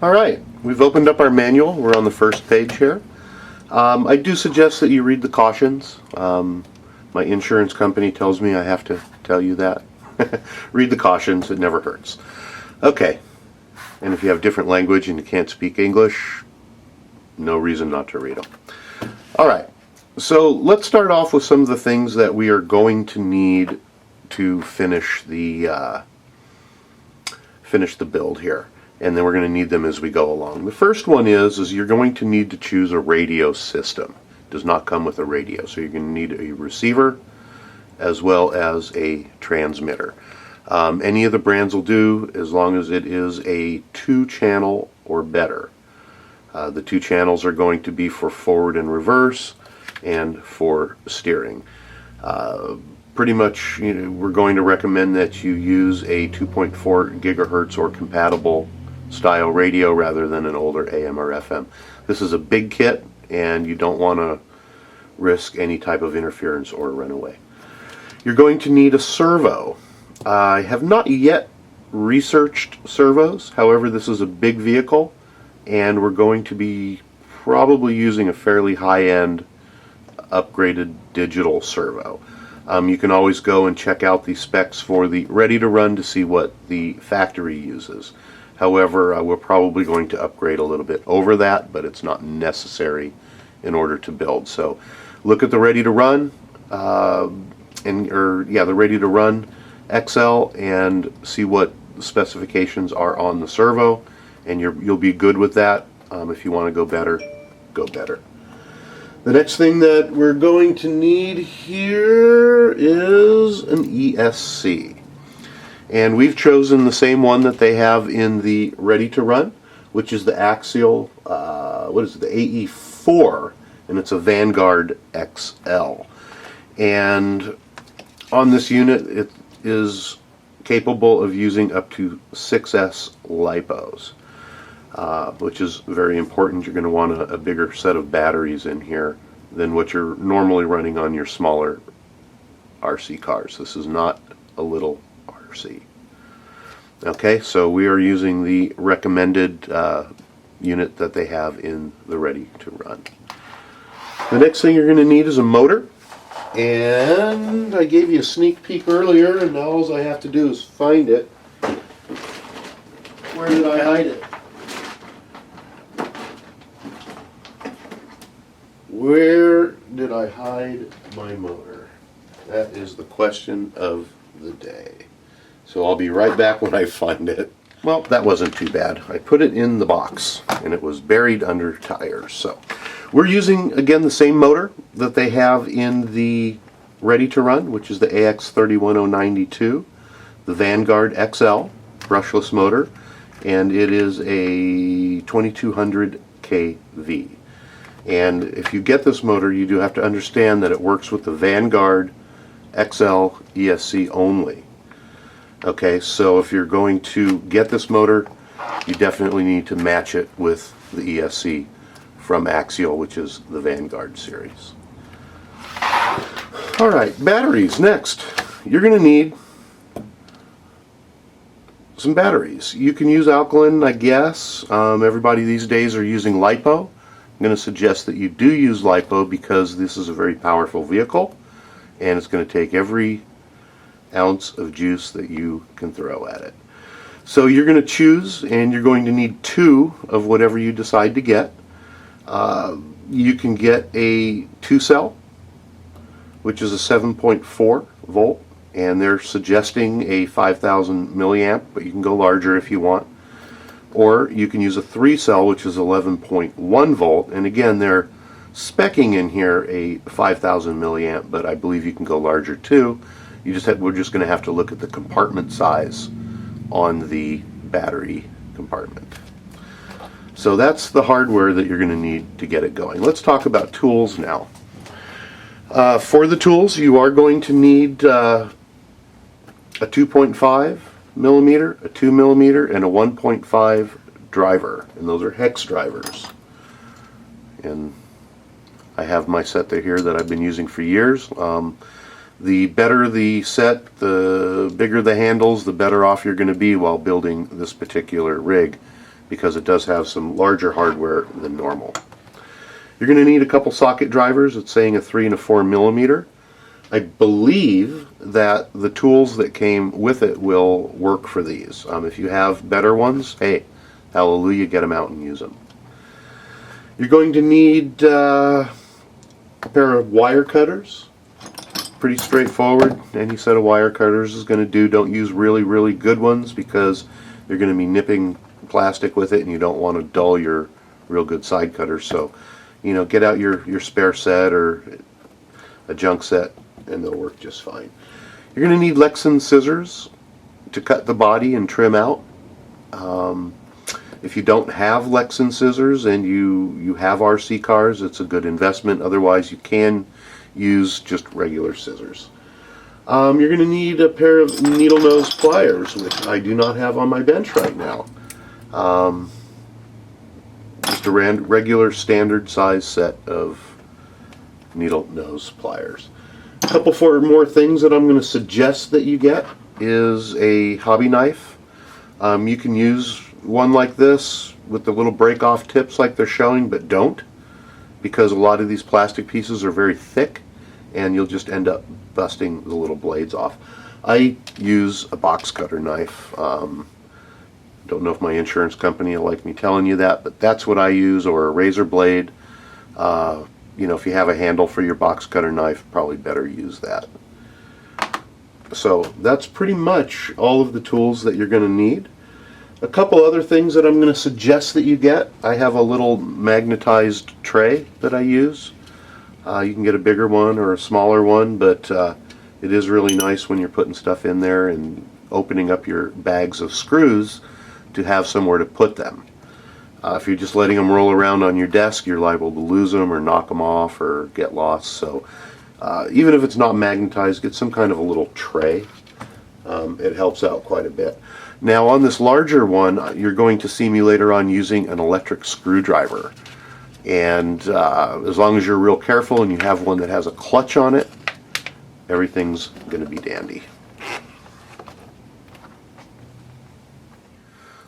Alright, we've opened up our manual. We're on the first page here. I do suggest that you read the cautions. My insurance company tells me I have to tell you that. Read the cautions, it never hurts. Okay, and if you have different language and you can't speak English, no reason not to read them. Alright, so let's start off with some of the things that we are going to need to finish the build here. And then we're going to need them as we go along. The first one is you're going to need to choose a radio system. It does not come with a radio, so you're going to need a receiver as well as a transmitter. Any of the brands will do as long as it is a 2-channel or better. The 2 channels are going to be for forward and reverse and for steering. Pretty much, we're going to recommend that you use a 2.4 gigahertz or compatible style radio rather than an older AM or FM. This is a big kit and you don't want to risk any type of interference or runaway. You're going to need a servo. I have not yet researched servos, however this is a big vehicle and we're going to be probably using a fairly high-end upgraded digital servo. You can always go and check out the specs for the ready to run to see what the factory uses. However, we're probably going to upgrade a little bit over that, but it's not necessary in order to build. So look at the ready to run, the ready to run XL and see what specifications are on the servo, and you'll be good with that. If you want to go better, go better. The next thing that we're going to need here is an ESC. And we've chosen the same one that they have in the Ready to Run, which is the Axial, the AE4, and it's a Vanguard XL. And on this unit, it is capable of using up to 6S LiPos. Which is very important. You're going to want a bigger set of batteries in here than what you're normally running on your smaller RC cars. This is not a little RC. Okay, so we are using the recommended unit that they have in the Ready to Run. The next thing you're going to need is a motor. And I gave you a sneak peek earlier, and now all I have to do is find it. Where did I hide it? Where did I hide my motor? That is the question of the day. So I'll be right back when I find it. Well, that wasn't too bad. I put it in the box and it was buried under tires. So we're using, again, the same motor that they have in the Ready to Run, which is the AX31092, the Vanguard XL brushless motor, and it is a 2200 kV. And if you get this motor, you do have to understand that it works with the Vanguard XL ESC only. Okay, so if you're going to get this motor, you definitely need to match it with the ESC from Axial, which is the Vanguard series. Alright, batteries next. You're going to need some batteries. You can use alkaline, I guess. Everybody these days are using LiPo. I'm going to suggest that you do use LiPo because this is a very powerful vehicle and it's going to take every ounce of juice that you can throw at it. So you're going to choose, and you're going to need 2 of whatever you decide to get. You can get a 2-cell, which is a 7.4 volt, and they're suggesting a 5,000 milliamp, but you can go larger if you want. Or you can use a 3-cell, which is 11.1 volt, and again they're speccing in here a 5,000 milliamp, but I believe you can go larger too. We're just going to have to look at the compartment size on the battery compartment. So that's the hardware that you're going to need to get it going. Let's talk about tools now. For the tools, you are going to need a 2.5 millimeter, a 2 millimeter, and a 1.5 driver, and those are hex drivers. And I have my set here that I've been using for years. The better the set, the bigger the handles, the better off you're going to be while building this particular rig, because it does have some larger hardware than normal. You're going to need a couple socket drivers. It's saying a 3 and a 4 millimeter. I believe that the tools that came with it will work for these. If you have better ones, hey, hallelujah, get them out and use them. You're going to need a pair of wire cutters. Pretty straightforward. Any set of wire cutters is going to do. Don't use really good ones because you're going to be nipping plastic with it and you don't want to dull your real good side cutters. So, get out your spare set or a junk set and they'll work just fine. You're going to need Lexan scissors to cut the body and trim out. If you don't have Lexan scissors and you have RC cars, it's a good investment. Otherwise, you can use just regular scissors. You're going to need a pair of needle nose pliers, which I do not have on my bench right now. Just a regular standard size set of needle nose pliers. A couple more things that I'm going to suggest that you get is a hobby knife. You can use one like this with the little break-off tips like they're showing, but don't, because a lot of these plastic pieces are very thick and you'll just end up busting the little blades off. I use a box cutter knife. Don't know if my insurance company will like me telling you that, but that's what I use, or a razor blade. If you have a handle for your box cutter knife, probably better use that. So that's pretty much all of the tools that you're going to need. A couple other things that I'm going to suggest that you get. I have a little magnetized tray that I use. You can get a bigger one or a smaller one, but it is really nice when you're putting stuff in there and opening up your bags of screws to have somewhere to put them. If you're just letting them roll around on your desk, you're liable to lose them or knock them off or get lost. So even if it's not magnetized, get some kind of a little tray. It helps out quite a bit. Now on this larger one, you're going to see me later on using an electric screwdriver. And as long as you're real careful and you have one that has a clutch on it, everything's going to be dandy.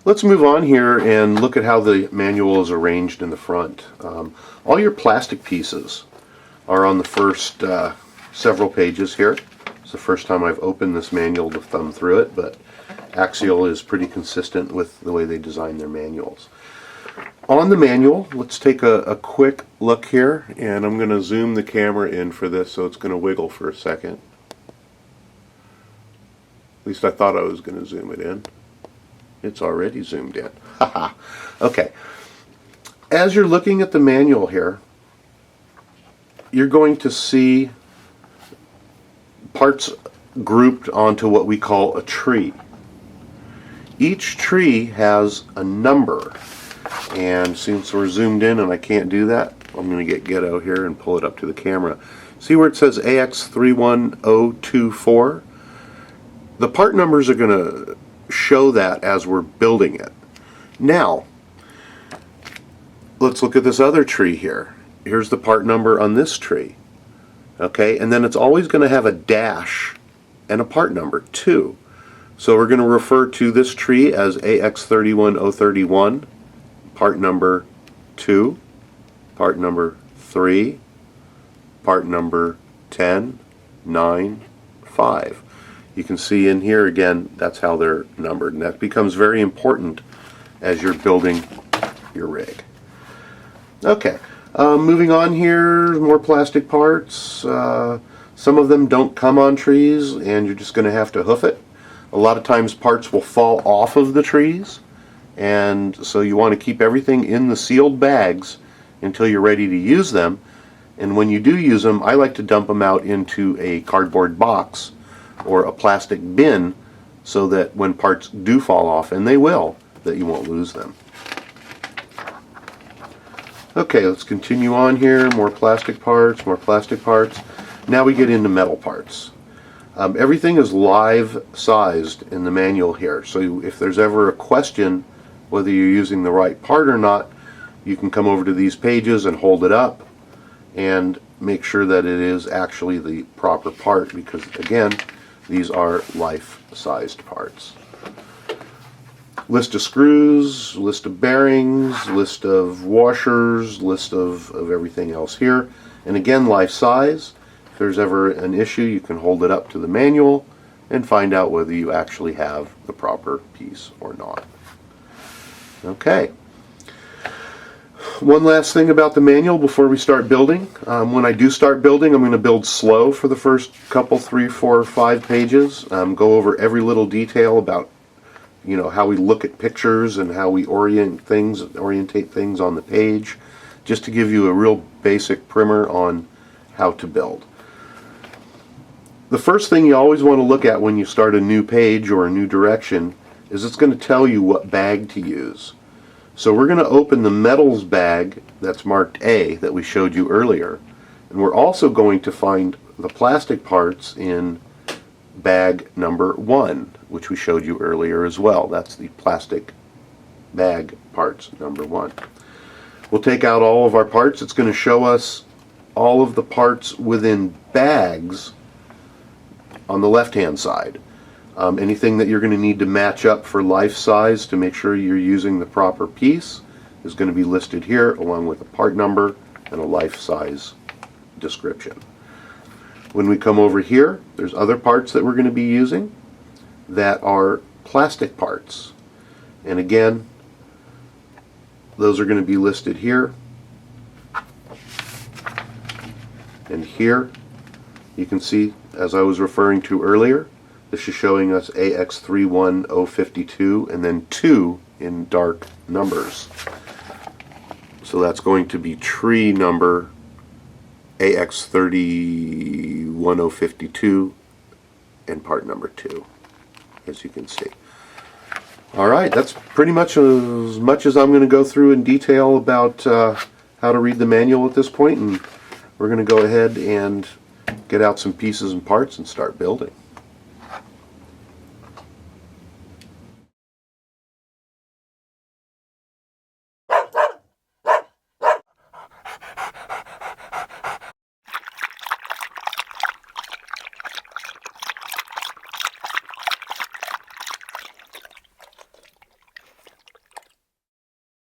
Let's move on here and look at how the manual is arranged in the front. All your plastic pieces are on the first several pages here. It's the first time I've opened this manual to thumb through it, but Axial is pretty consistent with the way they design their manuals. On the manual, let's take a quick look here, and I'm going to zoom the camera in for this, so it's going to wiggle for a second. At least I thought I was going to zoom it in. It's already zoomed in. Haha. Okay. As you're looking at the manual here, you're going to see parts grouped onto what we call a tree. Each tree has a number, and since we're zoomed in and I can't do that, I'm going to get ghetto here and pull it up to the camera. See where it says AX31024? The part numbers are going to show that as we're building it. Now, let's look at this other tree here. Here's the part number on this tree. Okay, and then it's always going to have a dash and a part number too. So we're going to refer to this tree as AX31031, part number 2, part number 3, part number 10, 9, 5. You can see in here again, that's how they're numbered, and that becomes very important as you're building your rig. Okay, moving on here, more plastic parts. Some of them don't come on trees, and you're just going to have to hoof it. A lot of times parts will fall off of the trees, and so you want to keep everything in the sealed bags until you're ready to use them. And when you do use them, I like to dump them out into a cardboard box or a plastic bin so that when parts do fall off, and they will, that you won't lose them. Okay, let's continue on here. More plastic parts, more plastic parts. Now we get into metal parts. Everything is live sized in the manual here, so if there's ever a question whether you're using the right part or not, you can come over to these pages and hold it up and make sure that it is actually the proper part, because again, these are life-sized parts. List of screws, list of bearings, list of washers, list of everything else here. And again, life size. If there's ever an issue, you can hold it up to the manual and find out whether you actually have the proper piece or not. Okay. One last thing about the manual before we start building. When I do start building, I'm going to build slow for the first couple, 3, 4, 5 pages. Go over every little detail about, how we look at pictures and how we orientate things on the page, just to give you a real basic primer on how to build. The first thing you always want to look at when you start a new page or a new direction is it's going to tell you what bag to use. So we're going to open the metals bag that's marked A that we showed you earlier, and we're also going to find the plastic parts in bag number 1, which we showed you earlier as well. That's the plastic bag parts number 1. We'll take out all of our parts. It's going to show us all of the parts within bags on the left-hand side. Anything that you're going to need to match up for life size to make sure you're using the proper piece is going to be listed here, along with a part number and a life size description. When we come over here, there's other parts that we're going to be using that are plastic parts. And again, those are going to be listed here. And here, you can see, as I was referring to earlier, this is showing us AX31052 and then 2 in dark numbers. So that's going to be tree number AX31052 and part number 2, as you can see. Alright, that's pretty much as I'm going to go through in detail about how to read the manual at this point, and we're going to go ahead and get out some pieces and parts and start building.